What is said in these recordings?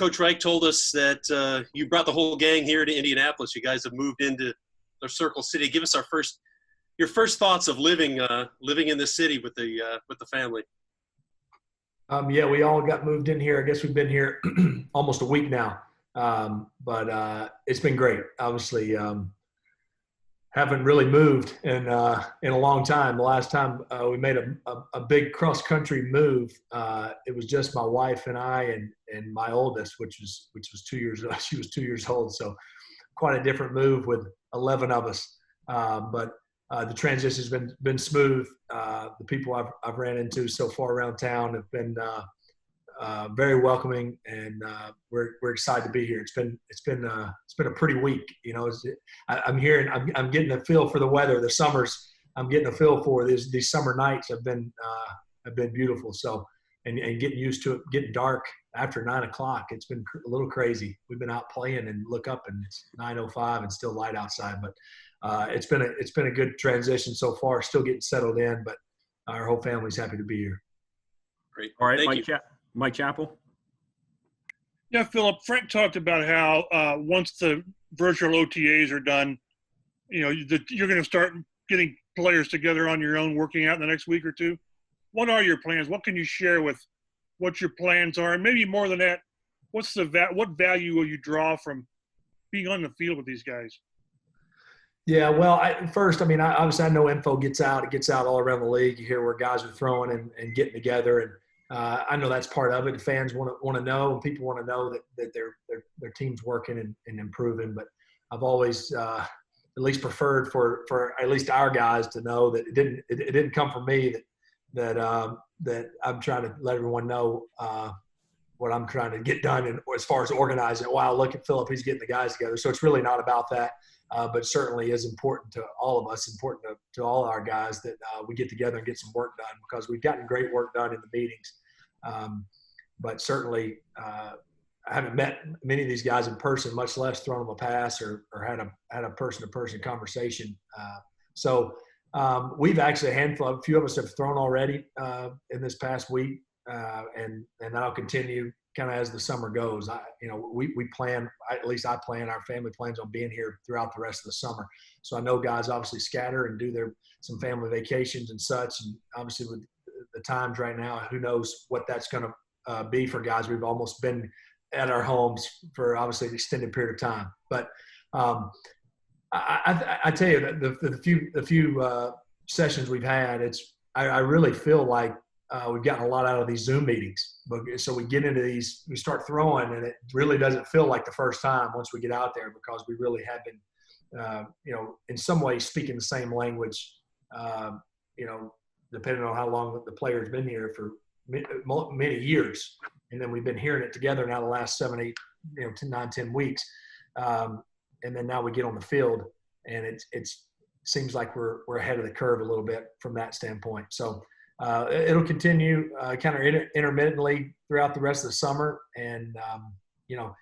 Coach Reich told us that you brought the whole gang here to Indianapolis. You guys have moved into the Circle City. Give us your first thoughts of living in this city with the family. Yeah, we all got moved in here. I guess we've been here almost a week now, but it's been great. Obviously, haven't really moved in a long time. The last time we made a big cross country move, it was just my wife and I and my oldest, which was 2 years. She was 2 years old, so quite a different move with 11 of us. But the transition's been smooth. The people I've ran into so far around town have been very welcoming, and we're excited to be here. It's been a pretty week. You know, I'm getting a feel for the weather. The summers, I'm getting a feel for these summer nights have been beautiful. So and getting used to it getting dark after 9 o'clock. It's been a little crazy. We've been out playing and look up and it's 9:05 and still light outside. But it's been a good transition so far. Still getting settled in, but our whole family's happy to be here. Great. All right, Thank you. Mike Chappell. Yeah, Philip, Frank talked about how once the virtual OTAs are done, you know, you're going to start getting players together on your own, working out in the next week or two. What are your plans? What can you share with what your plans are? And maybe more than that, what value will you draw from being on the field with these guys? Yeah, well, obviously I know info gets out. It gets out all around the league. You hear where guys are throwing and getting together, and I know that's part of it. The fans want to know, and people want to know that their team's working and improving. But I've always at least preferred for at least our guys to know that it didn't come from me. That I'm trying to let everyone know what I'm trying to get done, and as far as organizing. Wow, look at Philip, he's getting the guys together. So it's really not about that. But certainly is important to all of us, important to all our guys that we get together and get some work done, because we've gotten great work done in the meetings. But certainly I haven't met many of these guys in person, much less thrown them a pass or had a person-to-person conversation. So we've actually a few of us have thrown already in this past week, and that'll continue kind of as the summer goes. We plan, at least I plan, our family plans on being here throughout the rest of the summer. So I know guys obviously scatter and do some family vacations and such. And obviously with the times right now, who knows what that's going to be for guys. We've almost been at our homes for obviously an extended period of time. But I tell you that the few sessions we've had, I really feel like we've gotten a lot out of these Zoom meetings. So we get into these, we start throwing, and it really doesn't feel like the first time once we get out there, because we really have been, in some ways speaking the same language, depending on how long the player's been here for many years. And then we've been hearing it together now the last 7, 8, 9, 10 weeks. And then now we get on the field, and it seems like we're ahead of the curve a little bit from that standpoint. So it'll continue kind of intermittently throughout the rest of the summer. And,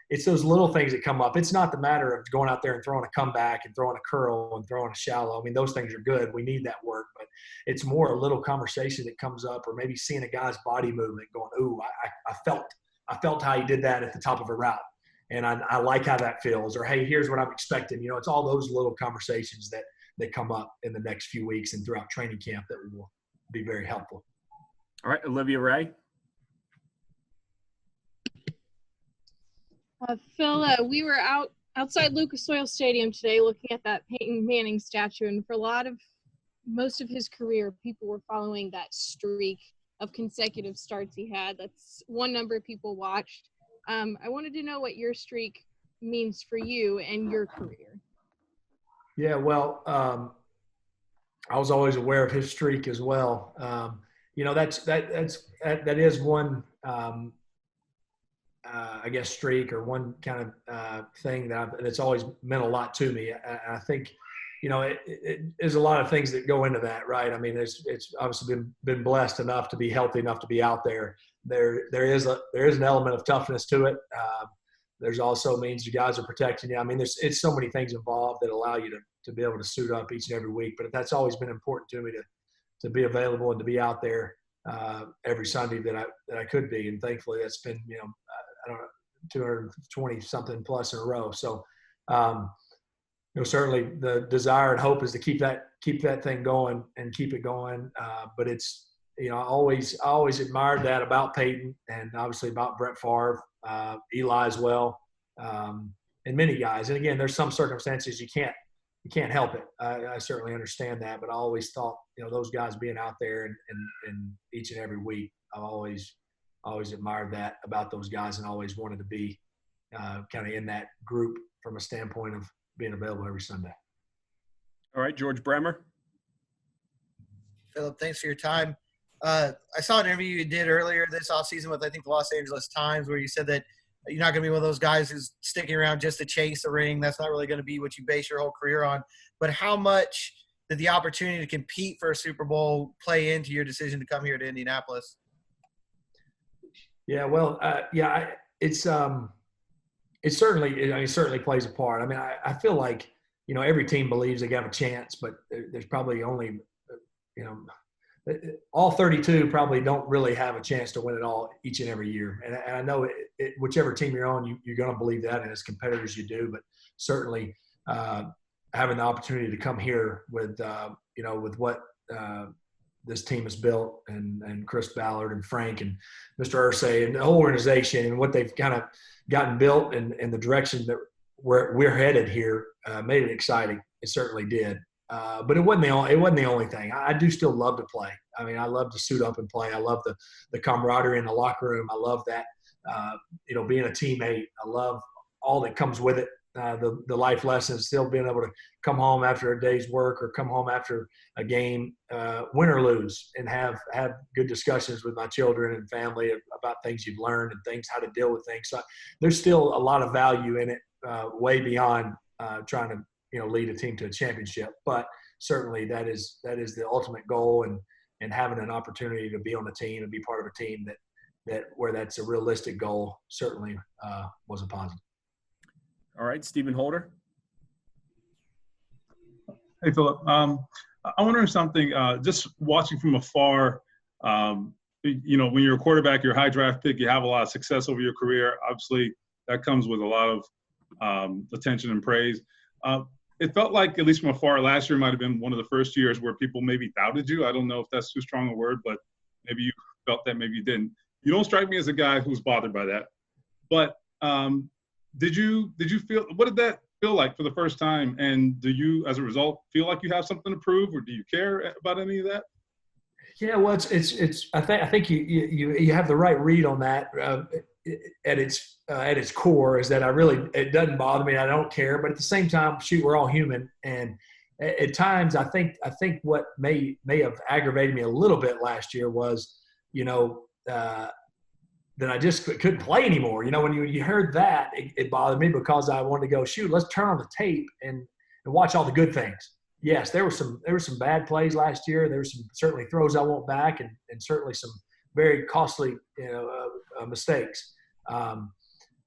it's those little things that come up. It's not the matter of going out there and throwing a comeback and throwing a curl and throwing a shallow. I mean, those things are good. We need that work. But it's more a little conversation that comes up, or maybe seeing a guy's body movement going, ooh, I felt how he did that at the top of a route. And I like how that feels. Or, hey, here's what I'm expecting. It's all those little conversations that come up in the next few weeks and throughout training camp that will be very helpful. All right, Olivia Ray. Phil, we were outside Lucas Oil Stadium today looking at that Peyton Manning statue, and for most of his career, people were following that streak of consecutive starts he had. That's one number people watched. I wanted to know what your streak means for you and your career. Yeah, well, I was always aware of his streak as well. That is one, I guess, streak, or one kind of thing that's always meant a lot to me. I think, there's a lot of things that go into that, right? I mean, it's obviously been blessed enough to be healthy enough to be out there. There is an element of toughness to it. There's also means you guys are protecting you. I mean, it's so many things involved that allow you to be able to suit up each and every week. But that's always been important to me to be available and to be out there every Sunday that I could be. And thankfully that's been, 220 something plus in a row. So, certainly the desire and hope is to keep that thing going and keep it going. But it's, I always admired that about Peyton and obviously about Brett Favre, Eli as well, and many guys. And again, there's some circumstances you can't help it. I certainly understand that, but I always thought, those guys being out there and each and every week, I've always admired that about those guys and always wanted to be kind of in that group from a standpoint of being available every Sunday. All right, George Bremer. Philip, thanks for your time. I saw an interview you did earlier this offseason with, I think, the Los Angeles Times, where you said that you're not going to be one of those guys who's sticking around just to chase a ring. That's not really going to be what you base your whole career on. But how much did the opportunity to compete for a Super Bowl play into your decision to come here to Indianapolis? Yeah, well, it certainly plays a part. I mean, I feel like, every team believes they got a chance, but there's probably only, all 32 probably don't really have a chance to win it all each and every year. And I know whichever team you're on, you're going to believe that, and as competitors you do, but certainly having the opportunity to come here with, with what this team has built and Chris Ballard and Frank and Mr. Irsay and the whole organization and what they've kind of gotten built and the direction that we're headed here made it exciting. It certainly did. But it wasn't the only thing. I do still love to play. I mean, I love to suit up and play. I love the camaraderie in the locker room. I love that, being a teammate. I love all that comes with it. The life lessons, still being able to come home after a day's work or come home after a game, win or lose, and have good discussions with my children and family about things you've learned and things, how to deal with things. So there's still a lot of value in it, way beyond trying to, lead a team to a championship. But certainly that is the ultimate goal, and having an opportunity to be on a team and be part of a team that where that's a realistic goal certainly was a positive. All right, Stephen Holder. Hey, Philip. I wonder something, just watching from afar, when you're a quarterback, you're a high draft pick, you have a lot of success over your career. Obviously, that comes with a lot of attention and praise. It felt like, at least from afar, last year might have been one of the first years where people maybe doubted you. I don't know if that's too strong a word, but maybe you felt that, maybe you didn't. You don't strike me as a guy who's bothered by that. But did you feel, what did that feel like for the first time? And do you, as a result, feel like you have something to prove, or do you care about any of that? Yeah, well, I think you have the right read on that. At its core is that it doesn't bother me. I don't care, but at the same time, shoot, we're all human, and at times I think what may have aggravated me a little bit last year was, that I just couldn't play anymore. When you heard that, it bothered me, because I wanted to go, shoot, let's turn on the tape and watch all the good things. Yes, there were some bad plays last year. There were some certainly throws I want back, and certainly some very costly mistakes.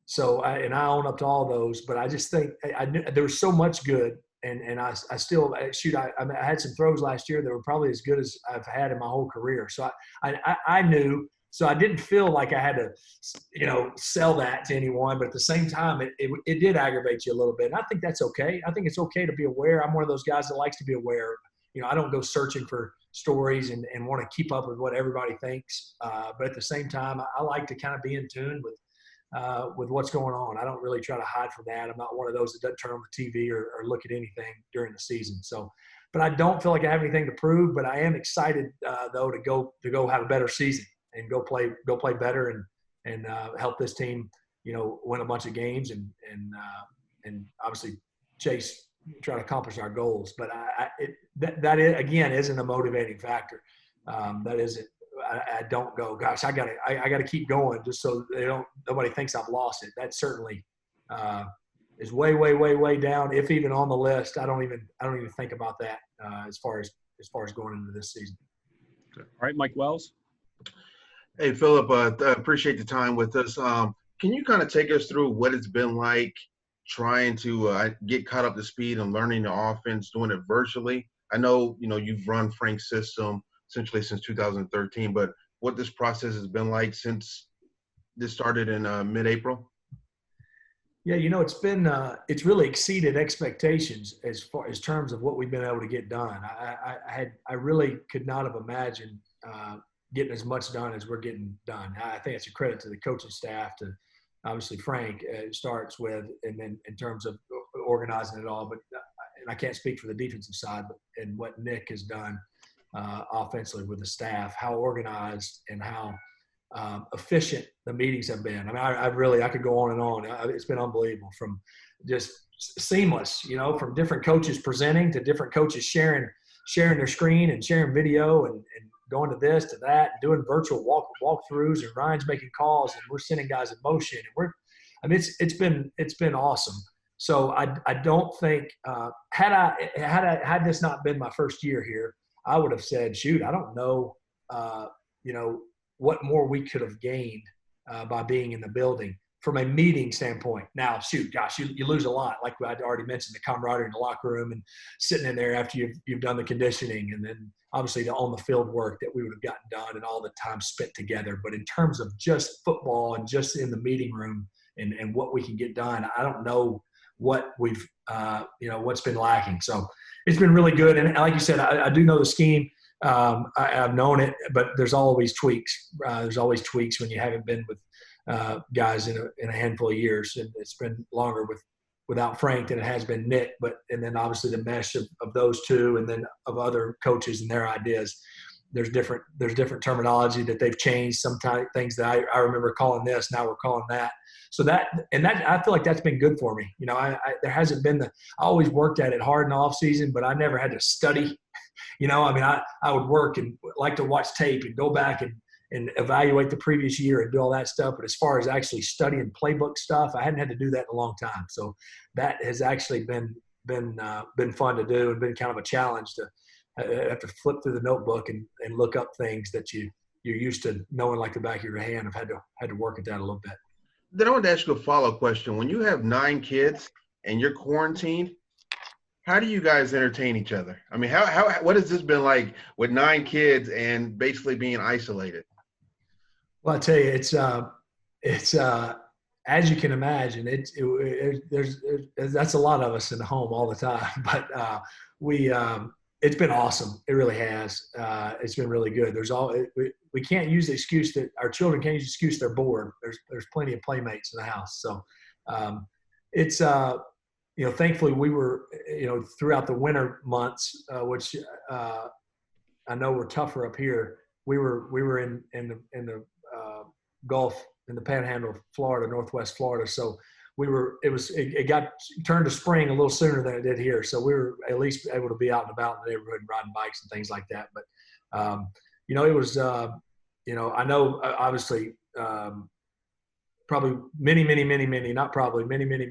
So I own up to all those, but I just think I knew there was so much good, and I still shoot. I had some throws last year that were probably as good as I've had in my whole career. So I knew. So I didn't feel like I had to, sell that to anyone. But at the same time, it did aggravate you a little bit. And I think that's okay. I think it's okay to be aware. I'm one of those guys that likes to be aware. I don't go searching for stories and want to keep up with what everybody thinks. But at the same time, I like to kind of be in tune with what's going on. I don't really try to hide from that. I'm not one of those that doesn't turn on the TV or look at anything during the season. So, but I don't feel like I have anything to prove. But I am excited though to go have a better season and go play better and help this team, win a bunch of games and obviously try to accomplish our goals. But that is, again, isn't a motivating factor. That isn't. I don't go, gosh, I gotta keep going just so nobody thinks I've lost it. That certainly is way, way, way, way down, if even on the list. I don't even think about that as far as going into this season. All right, Mike Wells. Hey, Philip, appreciate the time with us. Can you kind of take us through what it's been like trying to get caught up to speed and learning the offense, doing it virtually? I know, you've run Frank's system essentially since 2013, but what this process has been like since this started in mid-April? Yeah, it's really exceeded expectations as far as terms of what we've been able to get done. I really could not have imagined getting as much done as we're getting done. I think it's a credit to the coaching staff, to obviously Frank starts with, and then in terms of organizing it all. But and I can't speak for the defensive side, but and what Nick has done offensively with the staff, how organized and how efficient the meetings have been. I mean, I could go on and on. It's been unbelievable, from just seamless, from different coaches presenting to different coaches sharing their screen and sharing video and going to this, to that, doing virtual walkthroughs, and Ryan's making calls and we're sending guys in motion. And it's been awesome. So I don't think, had this not been my first year here, I would have said, shoot, I don't know, what more we could have gained by being in the building from a meeting standpoint. Now, shoot, gosh, you lose a lot. Like I'd already mentioned, the camaraderie in the locker room and sitting in there after you've done the conditioning, and then obviously the on the field work that we would have gotten done and all the time spent together. But in terms of just football and just in the meeting room and what we can get done, I don't know what we've, what's been lacking. So it's been really good. And like you said, I do know the scheme. I've known it, but there's always tweaks. There's always tweaks when you haven't been with guys in a handful of years, and it's been longer without Frank than it has been Nick. And then obviously the mesh of those two, and then of other coaches and their ideas. There's different terminology that they've changed. Sometimes things that I remember calling this, now we're calling that. So that I feel like that's been good for me. There hasn't been I always worked at it hard in the off season, but I never had to study. I would work and like to watch tape and go back and evaluate the previous year and do all that stuff. But as far as actually studying playbook stuff, I hadn't had to do that in a long time. So that has actually been fun to do, and been kind of a challenge to have to flip through the notebook and look up things that you're used to knowing like the back of your hand. I've had to work at that a little bit. Then I want to ask you a follow-up question. When you have 9 kids and you're quarantined, how do you guys entertain each other? I mean, what has this been like with 9 kids and basically being isolated? Well, I tell you, it's as you can imagine, that's a lot of us in the home all the time. But it's been awesome. It really has. It's been really good. We can't use the excuse that our children can't use the excuse they're bored. There's plenty of playmates in the house. So it's thankfully we were throughout the winter months, which I know were tougher up here. We were in the Gulf, in the Panhandle of Florida, Northwest Florida. So it got turned to spring a little sooner than it did here. So we were at least able to be out and about in the neighborhood and riding bikes and things like that. But, it was, I know obviously probably many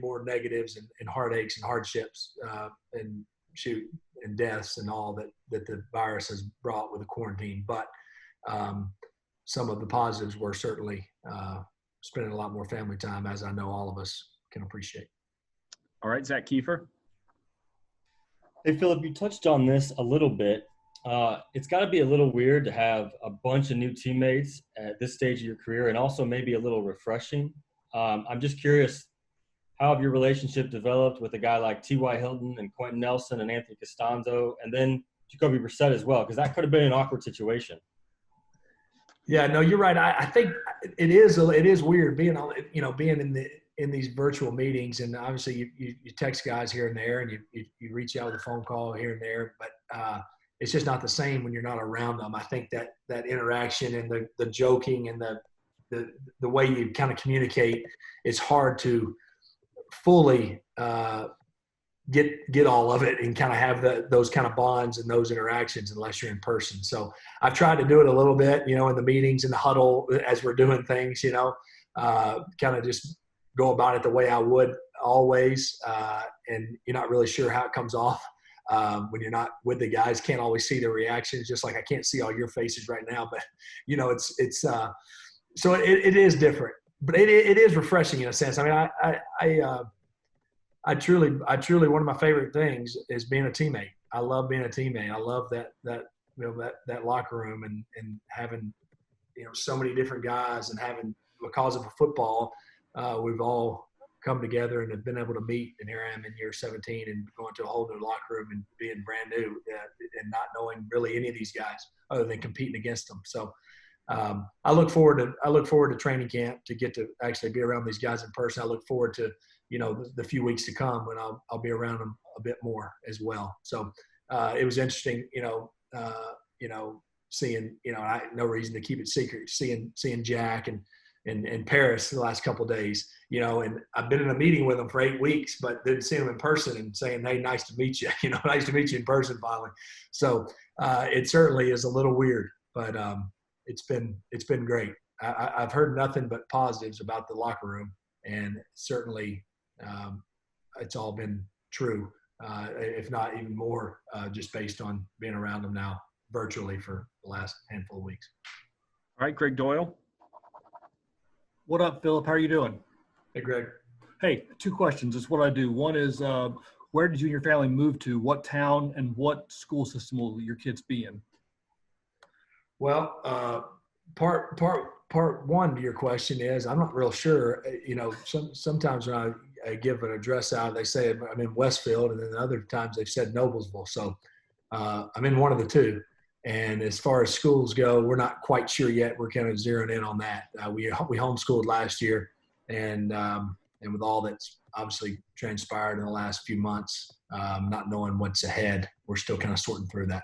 more negatives and heartaches and hardships and deaths and all that the virus has brought with the quarantine. But some of the positives were certainly spending a lot more family time, as I know all of us can appreciate. All right, Zach Kiefer. Hey, Philip, you touched on this a little bit. It's got to be a little weird to have a bunch of new teammates at this stage of your career, and also maybe a little refreshing. I'm just curious, how have your relationship developed with a guy like T.Y. Hilton and Quentin Nelson and Anthony Costanzo, and then Jacoby Brissett as well? Because that could have been an awkward situation. Yeah, no, you're right. I think it is weird being in these virtual meetings, and obviously you text guys here and there, and you reach out with a phone call here and there, but it's just not the same when you're not around them. I think that interaction and the joking and the way you kind of communicate, it's hard to fully get all of it and kind of have those kind of bonds and those interactions unless you're in person. So I've tried to do it a little bit, in the meetings, in the huddle, as we're doing things, kind of just go about it the way I would always. And you're not really sure how it comes off when you're not with the guys. Can't always see their reactions, just like I can't see all your faces right now. But, it's so it is different. But it is refreshing in a sense. I mean, I truly, one of my favorite things is being a teammate. I love being a teammate. I love that locker room and having, so many different guys, and having, because of football, we've all come together and have been able to meet. And here I am in year 17 and going to a whole new locker room and being brand new and not knowing really any of these guys other than competing against them. So I look forward to training camp to get to actually be around these guys in person. I look forward to, the few weeks to come when I'll be around them a bit more as well. So it was interesting, seeing, no reason to keep it secret, seeing Jack and Paris the last couple of days, and I've been in a meeting with them for 8 weeks, but didn't see them in person and saying, hey, nice to meet you, nice to meet you in person finally. So it certainly is a little weird, but it's been great. I've heard nothing but positives about the locker room, and certainly it's all been true, if not even more, just based on being around them now virtually for the last handful of weeks. All right, Greg Doyle. What up, Philip? How are you doing? Hey, Greg. Hey, 2 questions. It's what I do. One is, where did you and your family move to? What town and what school system will your kids be in? Well, part one to your question is I'm not real sure. Sometimes when I give an address out, they say I'm in Westfield, and then other times they've said Noblesville. So I'm in one of the two. And as far as schools go, we're not quite sure yet. We're kind of zeroing in on that. We homeschooled last year, and with all that's obviously transpired in the last few months, not knowing what's ahead, we're still kind of sorting through that.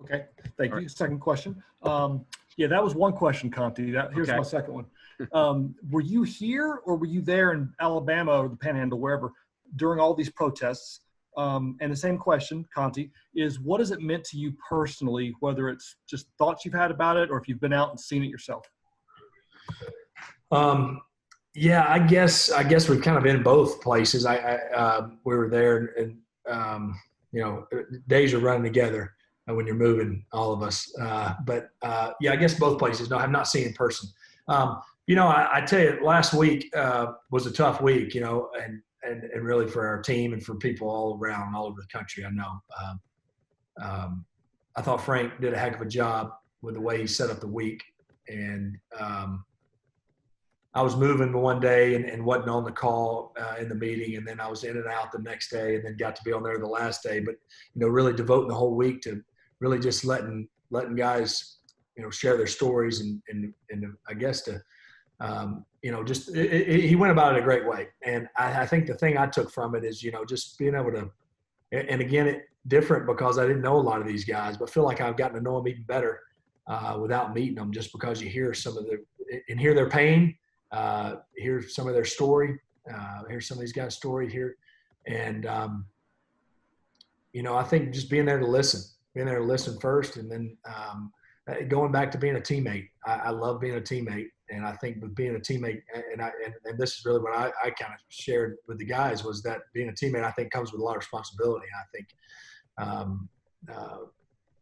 Okay, thank you. Second question. Yeah, that was one question, Conti. Here's my second one. Were you here or were you there in Alabama or the Panhandle, wherever, during all these protests? And the same question, Conti, is what has it meant to you personally, whether it's just thoughts you've had about it or if you've been out and seen it yourself? Yeah, I guess we've kind of been both places. We were there, and days are running together when you're moving, all of us. But I guess both places. No, I'm not seeing in person. I tell you, last week was a tough week. And really for our team and for people all around, all over the country. I know. I thought Frank did a heck of a job with the way he set up the week, and I was moving one day and wasn't on the call in the meeting, and then I was in and out the next day, and then got to be on there the last day. But really devoting the whole week to really just letting guys share their stories and I guess to he went about it a great way. And I think the thing I took from it is just being able to, and again, different because I didn't know a lot of these guys, but feel like I've gotten to know them even better without meeting them, just because you hear hear their pain. Hear some of their story, hear some of these guys' story here. And, I think just being there to listen first. And then going back to being a teammate, I love being a teammate. And I think with being a teammate, and this is really what I kind of shared with the guys, was that being a teammate, I think, comes with a lot of responsibility. I think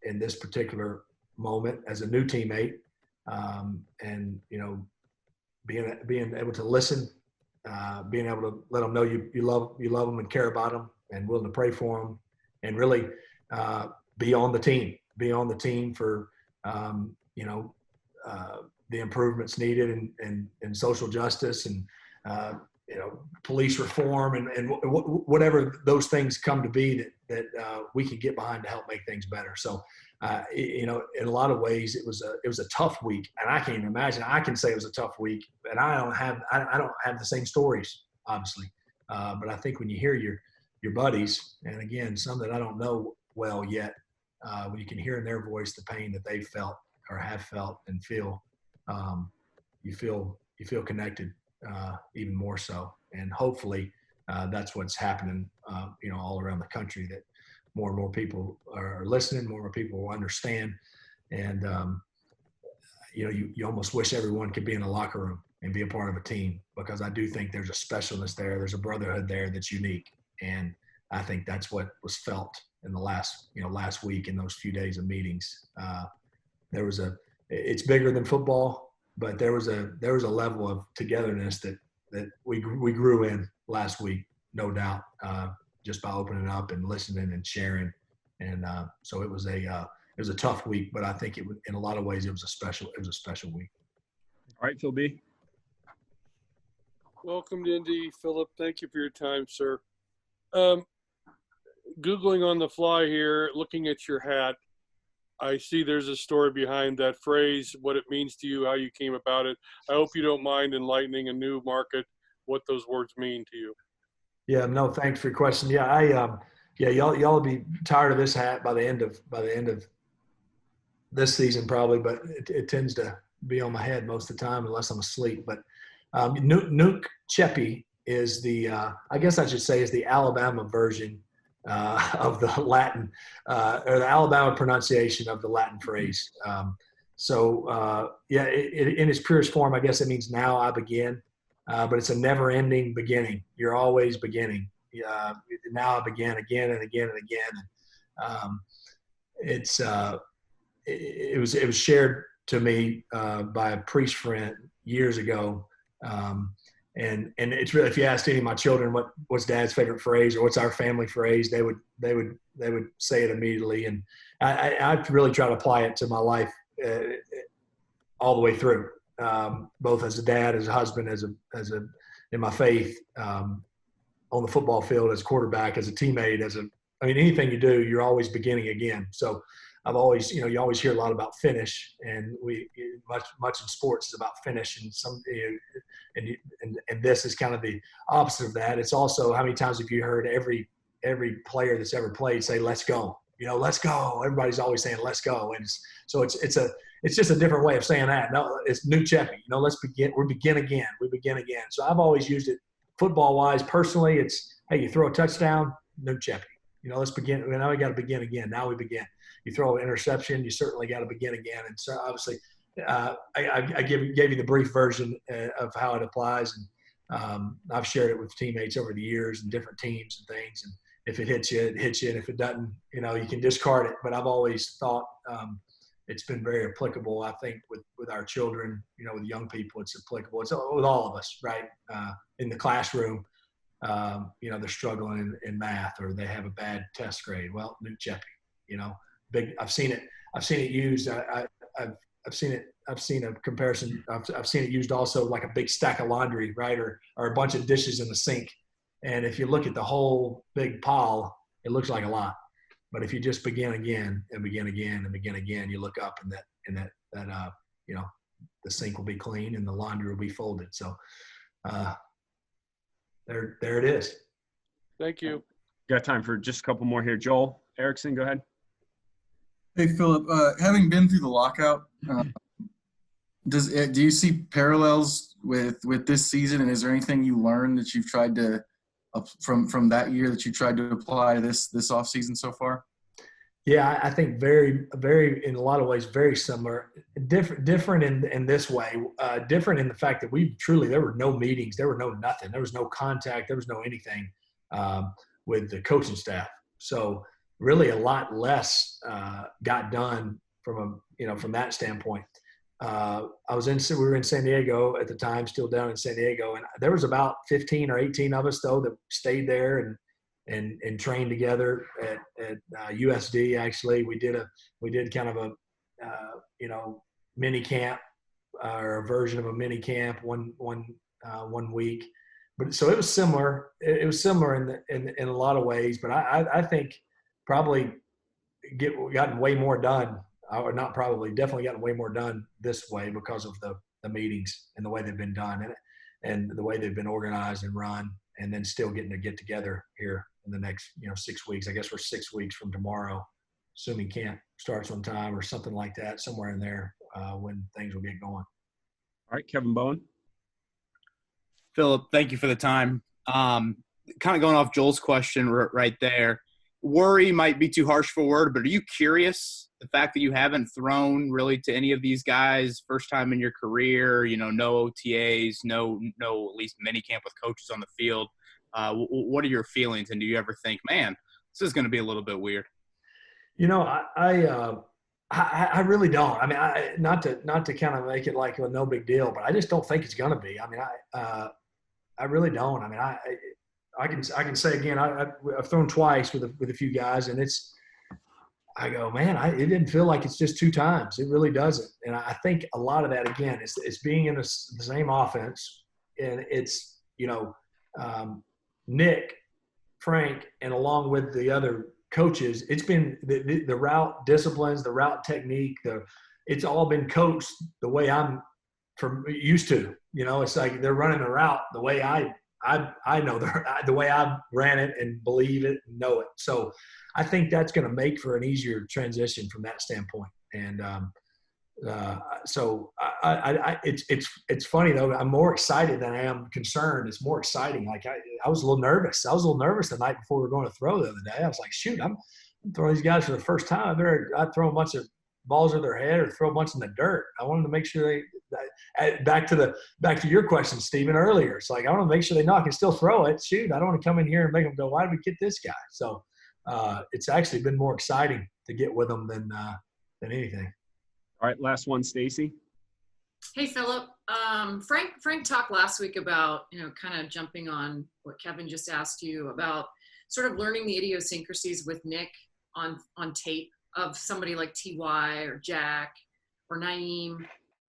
in this particular moment as a new teammate, and, being able to listen, being able to let them know you love them and care about them and willing to pray for them, and really be on the team for the improvements needed in social justice and police reform and whatever those things come to be that we can get behind to help make things better. So in a lot of ways it was a tough week, and I can't even imagine. I can say it was a tough week, and I don't have the same stories, obviously, but I think when you hear your buddies, and again some that I don't know well yet, when you can hear in their voice the pain that they felt or have felt and feel, you feel connected even more so. And hopefully that's what's happening all around the country, that more and more people are listening, more and more people will understand. And you almost wish everyone could be in a locker room and be a part of a team, because I do think there's a specialness there, there's a brotherhood there that's unique. And I think that's what was felt in the last week, in those few days of meetings. It's bigger than football, but there was a level of togetherness that we grew in last week, no doubt, just by opening up and listening and sharing. And so it was a tough week, but I think in a lot of ways it was a special week. All right, Phil B. Welcome to Indy, Philip. Thank you for your time, sir. Googling on the fly here, looking at your hat, I see there's a story behind that phrase, what it means to you, how you came about it. I hope you don't mind enlightening a new market what those words mean to you. Yeah, no, thanks for your question. Yeah, y'all will be tired of this hat by the end of this season probably, but it tends to be on my head most of the time unless I'm asleep. But Nuke Cheppy is I guess I should say is the Alabama version of the Latin or the Alabama pronunciation of the Latin phrase. In its purest form, I guess it means now I begin, but it's a never-ending beginning. You're always beginning. Now I begin again and again and again. It was shared to me by a priest friend years ago. And it's really, if you asked any of my children what's Dad's favorite phrase or what's our family phrase, they would say it immediately. And I really try to apply it to my life all the way through, both as a dad, as a husband, in my faith, on the football field, as a quarterback, as a teammate, anything you do, you're always beginning again. So I've always, you always hear a lot about finish, and much in sports is about finish, and this is kind of the opposite of that. It's also, how many times have you heard every player that's ever played say, "Let's go," "Let's go." Everybody's always saying, "Let's go," and it's just a different way of saying that. No, it's Nuke Cheppy. Let's begin. We begin again. We begin again. So I've always used it football wise. Personally, it's, hey, you throw a touchdown, Nuke Cheppy. Let's begin. Now we got to begin again. Now we begin. You throw an interception, you certainly got to begin again. And so obviously, I gave you the brief version of how it applies, and I've shared it with teammates over the years and different teams and things. And if it hits you, it hits you, and if it doesn't, you can discard it. But I've always thought it's been very applicable. I think with our children, with young people, it's applicable. It's with all of us, right? In the classroom, they're struggling in math or they have a bad test grade. Well, Nuke Cheppy, I've seen it used. I've seen a comparison. I've seen it used also like a big stack of laundry, right? Or a bunch of dishes in the sink. And if you look at the whole big pile, it looks like a lot. But if you just begin again and begin again and begin again, you look up and that the sink will be clean and the laundry will be folded. So there it is. Thank you. Got time for just a couple more here. Joel Erickson, go ahead. Hey, Philip, having been through the lockout, do you see parallels with this season? And is there anything you learned that you've tried to from that year that you tried to apply to this off season so far? Yeah, I think very, very, in a lot of ways, very similar. Different in this way. Different in the fact that there were no meetings, there were no nothing, there was no contact, there was no anything with the coaching staff. So really, a lot less got done from that standpoint. We were in San Diego at the time, still down in San Diego, and there was about 15 or 18 of us though that stayed there and trained together at USD. Actually, we did kind of a mini camp or a version of a mini camp one week. But so it was similar. It was similar in a lot of ways. But I think probably gotten way more done. Or not probably, definitely gotten way more done this way because of the meetings and the way they've been done and the way they've been organized and run, and then still getting to get together here in the next 6 weeks. I guess we're 6 weeks from tomorrow, assuming camp starts on time or something like that, somewhere in there when things will get going. All right, Kevin Bowen. Philip, thank you for the time. Kind of going off Joel's question right there. Worry might be too harsh for a word, but are you curious the fact that you haven't thrown really to any of these guys first time in your career, no OTAs, no at least mini camp with coaches on the field? What are your feelings? And do you ever think, man, this is going to be a little bit weird? I really don't. I mean, not to kind of make it like a no big deal, but I just don't think it's going to be. I mean, I really don't. I mean, I can say again, I've thrown twice with a few guys, and I go, man, it didn't feel like it's just 2 times. It really doesn't. And I think a lot of that, again, is being in the same offense, and it's Nick, Frank, and along with the other coaches, it's been the route disciplines, the route technique, it's all been coached the way I'm used to. It's like they're running the route the way I know the way I ran it and believe it and know it. So I think that's going to make for an easier transition from that standpoint. And so it's funny though. I'm more excited than I am concerned. It's more exciting. Like I was a little nervous. I was a little nervous the night before we were going to throw the other day. I was like, shoot, I'm throwing these guys for the first time. I'd throw a bunch of balls over their head or throw a bunch in the dirt. I wanted to make sure back to your question, Stephen, earlier. It's like, I want to make sure they know I can still throw it. Shoot, I don't want to come in here and make them go, why did we get this guy? So it's actually been more exciting to get with them than anything. All right, last one, Stacy. Hey, Philip. Frank talked last week about, kind of jumping on what Kevin just asked you about sort of learning the idiosyncrasies with Nick on tape of somebody like T.Y. or Jack or Naeem.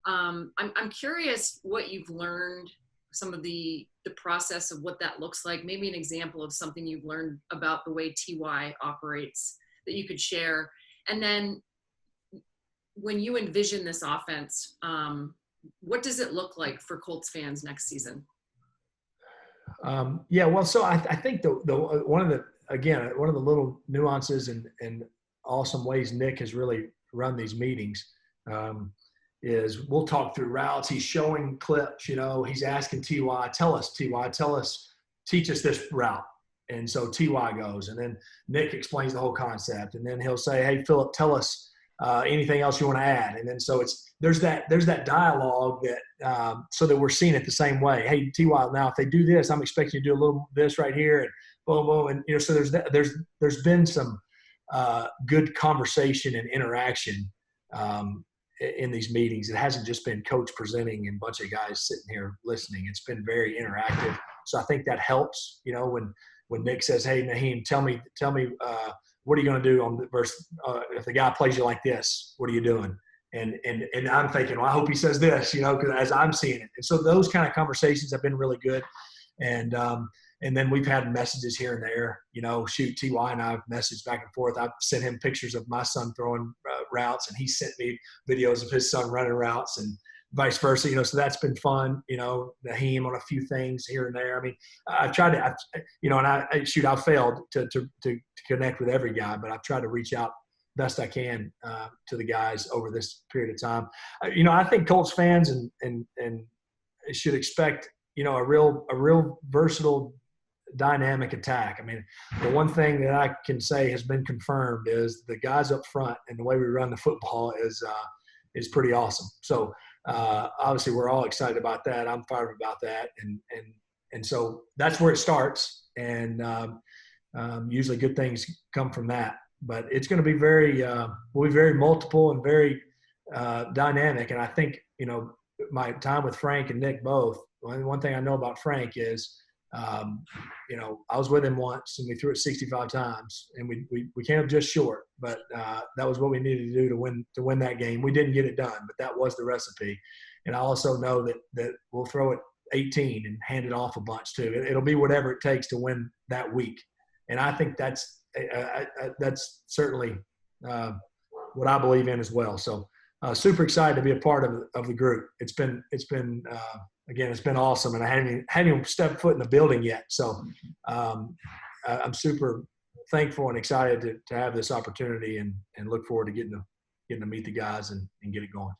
I'm curious what you've learned, some of the process of what that looks like, maybe an example of something you've learned about the way T.Y. operates that you could share. And then when you envision this offense, what does it look like for Colts fans next season? So I think one of the little nuances and awesome ways Nick has really run these meetings is we'll talk through routes. He's showing clips, he's asking T.Y., teach us this route. And so T.Y. goes, and then Nick explains the whole concept. And then he'll say, hey, Philip, tell us anything else you want to add. And then so there's that dialogue that so that we're seeing it the same way. Hey, T.Y., now if they do this, I'm expecting you to do a little this right here, and boom, boom. And so there's been some good conversation and interaction in these meetings. It hasn't just been coach presenting and a bunch of guys sitting here listening. It's been very interactive. So I think that helps, when Nick says, hey, Naeem, tell me what are you going to do on the verse? If the guy plays you like this, what are you doing? And I'm thinking, well, I hope he says this, because as I'm seeing it. And so those kind of conversations have been really good. And then we've had messages here and there, shoot, T.Y. and I have messaged back and forth. I've sent him pictures of my son throwing routes, and he sent me videos of his son running routes and vice versa, so that's been fun, Naeem on a few things here and there. I mean, I've tried to, I've failed to connect with every guy, but I've tried to reach out best I can to the guys over this period of time. I think Colts fans and should expect, a real versatile, dynamic attack. I mean, the one thing that I can say has been confirmed is the guys up front and the way we run the football is pretty awesome. So obviously we're all excited about that. I'm fired about that. And so that's where it starts. And usually good things come from that, but it's going to be we'll be very multiple and very dynamic. And I think, my time with Frank and Nick both, one thing I know about Frank is, I was with him once and we threw it 65 times and we came up just short, but that was what we needed to do to win that game. We didn't get it done, but that was the recipe. And I also know that we'll throw it 18 and hand it off a bunch too. It'll be whatever it takes to win that week. And I think that's certainly what I believe in as well. So super excited to be a part of the group. It's been again, it's been awesome, and I hadn't even stepped foot in the building yet. So I'm super thankful and excited to have this opportunity, and look forward to getting to meet the guys and get it going.